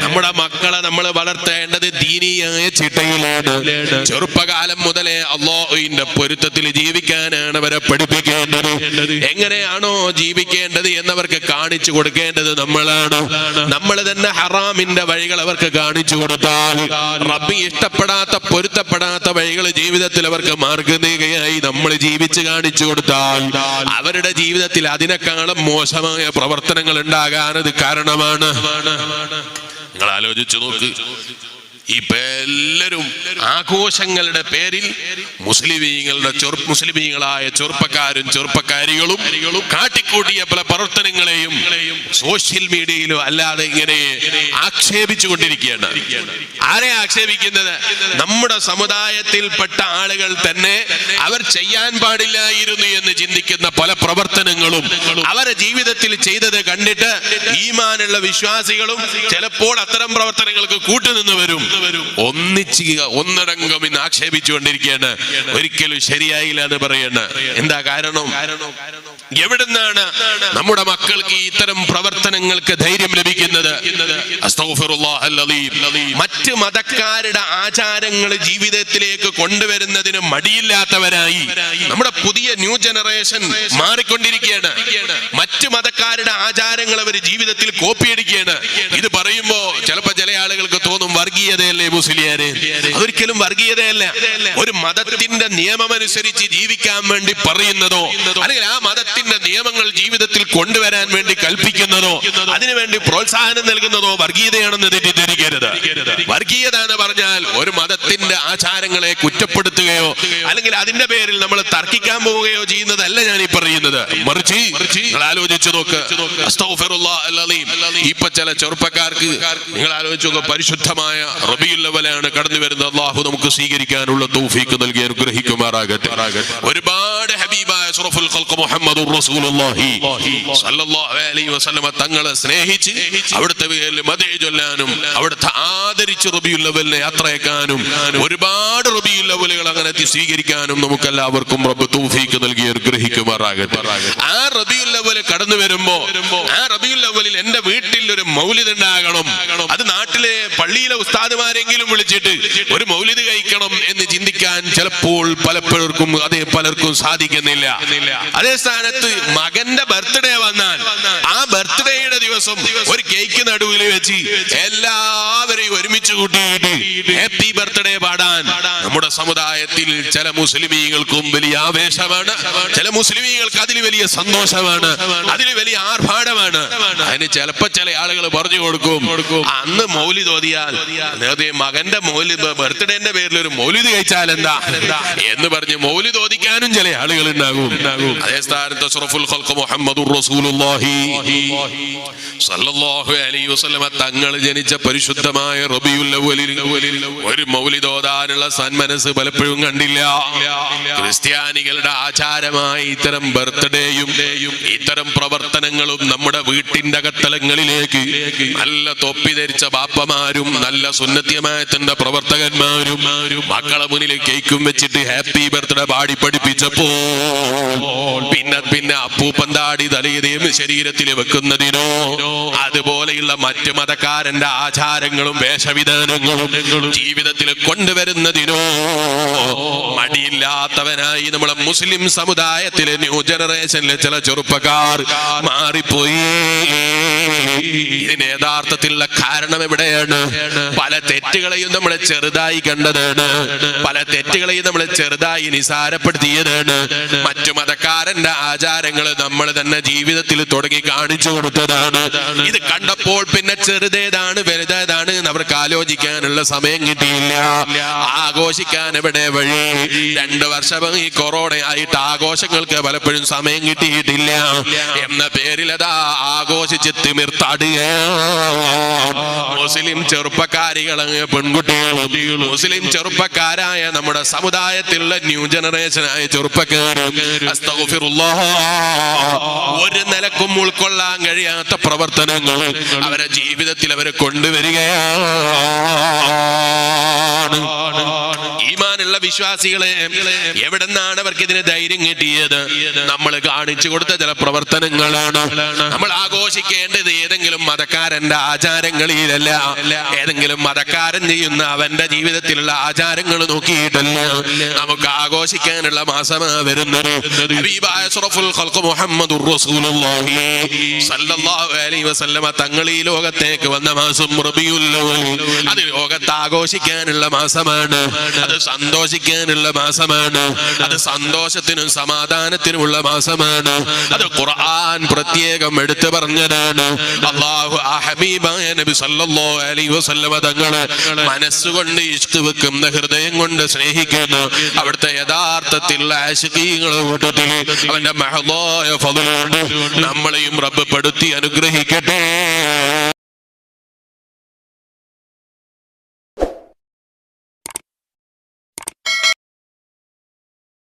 നമ്മുടെ മക്കളെ നമ്മൾ വളർത്തേണ്ടത് ദീനിയായ ചിട്ടയിലാണ്. ചെറുപ്പകാലം മുതലേ അല്ലാഹുവിന്റെ പൊരുത്തത്തിൽ ജീവിക്കാനാണ് അവരെ പഠിപ്പിക്കേണ്ടത്. എങ്ങനെയാണോ ജീവിക്കേണ്ടത് എന്നവർക്ക് കാണിച്ചു കൊടുക്കേണ്ടത് നമ്മളാണ്. നമ്മൾ തന്നെ ഹറാമിന്റെ വഴികൾ അവർക്ക് കാണിച്ചു കൊടുത്താൽ, റബ്ബി ഇഷ്ടപ്പെടാത്ത പൊരുത്തപ്പെടാത്ത വഴികൾ ജീവിതത്തിൽ അവർക്ക് മാർഗനികയായി നമ്മൾ ജീവിച്ച് കാണിച്ചു കൊടുത്താൽ, അവരുടെ ജീവിതത്തിൽ അതിനേക്കാളും മോശമായ പ്രവർത്തനങ്ങൾ ഉണ്ടാകാൻ അത് കാരണമാണ്. നിങ്ങൾ ആലോചിച്ചു നോക്ക്. ഇപ്പൊ എല്ലാവരും ആഘോഷങ്ങളുടെ പേരിൽ മുസ്ലിമീങ്ങളായ ചെറുപ്പക്കാരും ചെറുപ്പക്കാരികളും കാട്ടിക്കൂട്ടിയ പല പ്രവർത്തനങ്ങളെയും സോഷ്യൽ മീഡിയയിലോ അല്ലാതെ ഇങ്ങനെ ആക്ഷേപിച്ചു കൊണ്ടിരിക്കുകയാണ്. ആരെ ആക്ഷേപിക്കുന്നത്? നമ്മുടെ സമുദായത്തിൽപ്പെട്ട ആളുകൾ തന്നെ അവർ ചെയ്യാൻ പാടില്ലായിരുന്നു എന്ന് ചിന്തിക്കുന്ന പല പ്രവർത്തനങ്ങളും അവരെ ജീവിതത്തിൽ ചെയ്തത് കണ്ടിട്ട് ഈമാനുള്ള വിശ്വാസികളും ചിലപ്പോൾ അത്തരം പ്രവർത്തനങ്ങൾക്ക് കൂട്ടുനിന്ന് വരും. ഒന്നടങ്കം ഇന്ന് ആക്ഷേപിച്ചുകൊണ്ടിരിക്കുകയാണ്. ഒരിക്കലും ശരിയായില്ല എന്ന് പറയണ. എന്താ കാരണം? എവിടുന്നാണ് നമ്മുടെ മക്കൾക്ക് ഇത്തരം പ്രവർത്തനങ്ങൾക്ക് ധൈര്യം ലഭിക്കുന്നത്? മറ്റ് മതക്കാരുടെ ആചാരങ്ങൾ ജീവിതത്തിലേക്ക് കൊണ്ടുവരുന്നതിന് മടിയില്ലാത്തവരായി നമ്മുടെ പുതിയ ന്യൂ ജനറേഷൻ മാറിക്കൊണ്ടിരിക്കുകയാണ്. മറ്റ് മതക്കാരുടെ ആചാരങ്ങൾ അവർ ജീവിതത്തിൽ കോപ്പിയടിക്കുകയാണ്. ഇത് പറയുമ്പോ ചിലപ്പോ ചില ആളുകൾക്ക് തോന്നും വർഗീയതയല്ലേ മുസ്ലിയാരെ? അതൊരിക്കലും വർഗീയതയല്ല. ഒരു മതത്തിന്റെ നിയമമനുസരിച്ച് ജീവിക്കാൻ വേണ്ടി പറയുന്നതോ അല്ലെങ്കിൽ ആ മതത്തിന്റെ നിയമങ്ങൾ ജീവിതത്തിൽ കൊണ്ടുവരാൻ വേണ്ടി കൽപ്പിക്കുന്നതോ അതിനുവേണ്ടി പ്രോത്സാഹനം നൽകുന്നതോ വർഗീയതയാണെന്ന് തെറ്റിദ്ധരിക്കരുത്. വർഗീയത എന്ന് പറഞ്ഞാൽ ഒരു മതത്തിന്റെ ആചാരങ്ങളെ കുറ്റപ്പെടുത്തുകയോ അല്ലെങ്കിൽ അതിന്റെ പേരിൽ നമ്മൾ തർക്കിക്കാൻ പോവുകയോ ചെയ്യുന്നതല്ല ഞാൻ ഈ പറയുന്നത്. മറിച്ച് നിങ്ങൾ ആലോചിച്ചു നോക്ക്. ഇപ്പൊ ചില ചെറുപ്പക്കാർക്ക് നിങ്ങൾ ആലോചിച്ചു നോക്ക്, പരിശുദ്ധമായ റബീഉൽ അവ്വലാണ് കടന്നു വരുന്നത്. അല്ലാഹു നമുക്ക് സ്വീകരിക്കാനുള്ള തൗഫീഖ് നൽകി അനുഗ്രഹിക്കുമാറാകട്ടെ. ഒരുപാട് ഹബീബായ അഷ്റഫുൽ ഖൽഖ് മുഹമ്മദുർ റസൂലുള്ളാഹി സ്വല്ലല്ലാഹു അലൈഹി വസല്ലം തങ്ങളെ സ്നേഹിച്ച് അവിടുത്തെ പേരിൽ മദ്ഹ് ചൊല്ലാനും അവിടുത്തെ ആദരിച്ച് റബീഉൽ അവ്വലിനെ യാത്രയാക്കാനും ഒരുപാട് റബീഉൽ അവ്വലുകൾ അങ്ങനെ സ്വീകരിക്കാനും നമുക്കെല്ലാവർക്കും റബ്ബ് തൗഫീഖ് നൽകി അനുഗ്രഹിക്കുമാറാകട്ടെ. ആ റബീഉൽ അവ്വൽ കടന്നു വരുമ്പോ ആ റബീഉൽ അവ്വലിൽ എന്റെ വീട്ടിൽ ഒരു മൗലിദ് ഉണ്ടാകണം, അത് നാട്ടിലെ പള്ളിയിലെ ഉസ്താദുമാരെങ്കിലും വിളിച്ചിട്ട് ഒരു മൗലിദ് കഴിക്കണം എന്ന് ചിന്തിക്കാൻ ചിലപ്പോൾ പലർക്കും സാധിക്കുന്നില്ല. അതേ സ്ഥാനത്ത് മകന്റെ ബർത്ത്ഡേ വന്നാൽ ആ ബർത്ത്ഡേയുടെ ദിവസം ഒരു കേക്ക് നടുവിൽ വെച്ച് എല്ലാവരെയും ഒരുമിച്ച് കൂട്ടിയിട്ട് ഹാപ്പി ബർത്ത്ഡേ പാടാൻ നമ്മുടെ സമുദായത്തിൽ ചില മുസ്ലിമീങ്ങൾക്കും വലിയ ആവേശമാണ്, ചില മുസ്ലിമീങ്ങൾക്ക് അതിൽ വലിയ സന്തോഷമാണ്, അതിൽ വലിയ ആർഭാടമാണ്. അതിന് ചിലപ്പോ ചില ആളുകൾ പറഞ്ഞു കൊടുക്കും, അന്ന് മൗലിദ് ഓതിയാൽ മകന്റെ ബർത്ത്ഡേന്റെ പേരിൽ ഒരു മൗലിദ് കഴിച്ചാൽ എന്താ എന്ന് പറഞ്ഞ് മൗലിദ് ഓദിക്കാനും ചില ആളുകൾ ഉണ്ടാകും. അതേ സ്ഥാനത്ത് അഷ്റഫുൽ ഖൽഖ് മുഹമ്മദുർ റസൂലുള്ളാഹി സ്വല്ലല്ലാഹു അലൈഹി വസല്ലം തങ്ങൾ ജനിച്ച പരിശുദ്ധമായ റബീഉൽ അവ്വലിൽ ഒരു മൗലിദ് ഓതാനുള്ള സന്മനസ് പലപ്പോഴും കണ്ടില്ല. ക്രിസ്ത്യാനികളുടെ ആചാരമായി ഇത്തരം ബർത്ത്ഡേയും ഇത്തരം പ്രവർത്തനങ്ങളും നമ്മുടെ വീട്ടിന്റെ അകത്തളങ്ങളിലേക്ക് നല്ല തൊപ്പി ധരിച്ച ബാപ്പമാരും നല്ല സുന്നത്യമായത്തിന്റെ പ്രവർത്തകന്മാരും മക്കളെ മുന്നിൽ കേക്കും വെച്ചിട്ട് ഹാപ്പി ബർത്ത്ഡേ പാടി പഠിപ്പിച്ചപ്പോ പിന്നെ അപ്പൂപ്പന്താടി തലയുടെയും ശരീരത്തിൽ വെക്കുന്നതിനോ അതുപോലെയുള്ള മറ്റു മതക്കാരന്റെ ആചാരങ്ങളും വേഷവിധാനങ്ങളും ജീവിതത്തിൽ കൊണ്ടുവരുന്നതിനോ മടിയില്ലാത്തവനായി നമ്മളെ മുസ്ലിം സമുദായത്തിലെ ന്യൂ ജനറേഷനിലെ ചില ചെറുപ്പക്കാർ മാറിപ്പോയി. ഇതിന് യഥാർത്ഥത്തിലുള്ള കാരണം എവിടെയാണ്? പല തെറ്റുകളെയും നമ്മൾ ചെറുതായി കണ്ടതാണ്, പല തെറ്റുകളെയും നമ്മൾ ചെറുതായി നിസാരപ്പെടുത്തിയതാണ്. മറ്റു മതക്കാരന്റെ ആചാരങ്ങൾ നമ്മൾ തന്നെ ജീവിതത്തിൽ തുടങ്ങി കാണിച്ചു കൊടുത്തതാണ്. ഇത് കണ്ടപ്പോൾ പിന്നെ ചെറുതേതാണ് വലുതേതാണ് എന്ന് അവർക്ക് ആലോചിക്കാനുള്ള സമയം കിട്ടിയില്ല. ആഘോഷിക്കാൻ എവിടെ വഴി? 2 വർഷം ഈ കൊറോണ ആയിട്ട് ആഘോഷങ്ങൾക്ക് പലപ്പോഴും സമയം കിട്ടിയിട്ടില്ല എന്ന പേരിൽ അതാ ആഘോഷിച്ച് തിമിർത്താടുക. മുസ്ലിം ചെറുപ്പക്കാരികളായ പെൺകുട്ടികളും മുസ്ലിം ചെറുപ്പക്കാരായ നമ്മുടെ സമുദായത്തിലുള്ള ന്യൂ ജനറേഷനായ ചെറുപ്പക്കാരും ഒരു നിലക്കും ഉൾക്കൊള്ളാൻ കഴിയാത്ത പ്രവർത്തനങ്ങൾ അവരെ ജീവിതത്തിൽ അവരെ കൊണ്ടുവരികയാണ്. ഈമാനുള്ള ബഹുമാനമുള്ള വിശ്വാസികളെ, എവിടെന്നാണ് അവർക്ക് ഇതിന് ധൈര്യം കിട്ടിയത്? നമ്മൾ കാണിച്ചു കൊടുത്ത ചില പ്രവർത്തനങ്ങളാണ്. നമ്മൾ ആഘോഷിക്കേണ്ടത് ഏതെങ്കിലും മതക്കാരന്റെ ആചാരങ്ങളിലല്ല, ഏതെങ്കിലും മതക്കാരൻ ചെയ്യുന്ന അവന്റെ ജീവിതത്തിലുള്ള ആചാരങ്ങൾ നോക്കിയിട്ടല്ല നമുക്ക് ആഘോഷിക്കാനുള്ള മാസമാണ് വരുന്നത്. ഹബീബായ അഷ്റഫുൽ ഖൽഖ് മുഹമ്മദുർ റസൂലുള്ളാഹി സ്വല്ലല്ലാഹു അലൈഹി വസല്ലമ തങ്ങൾ ഈ ലോകത്തേക്ക് വന്ന മാസം റബീഉൽ അവ്വൽ. അത് ലോകത്ത് ആഘോഷിക്കാനുള്ള മാസമാണ്, അത് സന്തോഷിക്കാനുള്ള മാസമാണ്, അത് സന്തോഷത്തിനും സമാധാനത്തിനുമുള്ള മാസമാണ്. അത് ഖുർആൻ പ്രത്യേകം എടുത്തു പറഞ്ഞതാണ്. അല്ലാഹു ആ ഹബീബായ നബി സല്ലല്ലാഹു അലൈഹി വസല്ലമ തങ്ങളെ മനസ്സുകൊണ്ട് ഇഷ്ട് വെക്കുന്ന, ഹൃദയം കൊണ്ട് സ്നേഹിക്കുന്ന അവിടുത്തെ യഥാർത്ഥത്തിലുള്ള ആശിഖീങ്ങളുടെ കൂട്ടത്തിൽ അവന്റെ മഹദായ ഫള് നമ്മളെയും റബ്ബ് പെടുത്തി അനുഗ്രഹിക്കട്ടെ.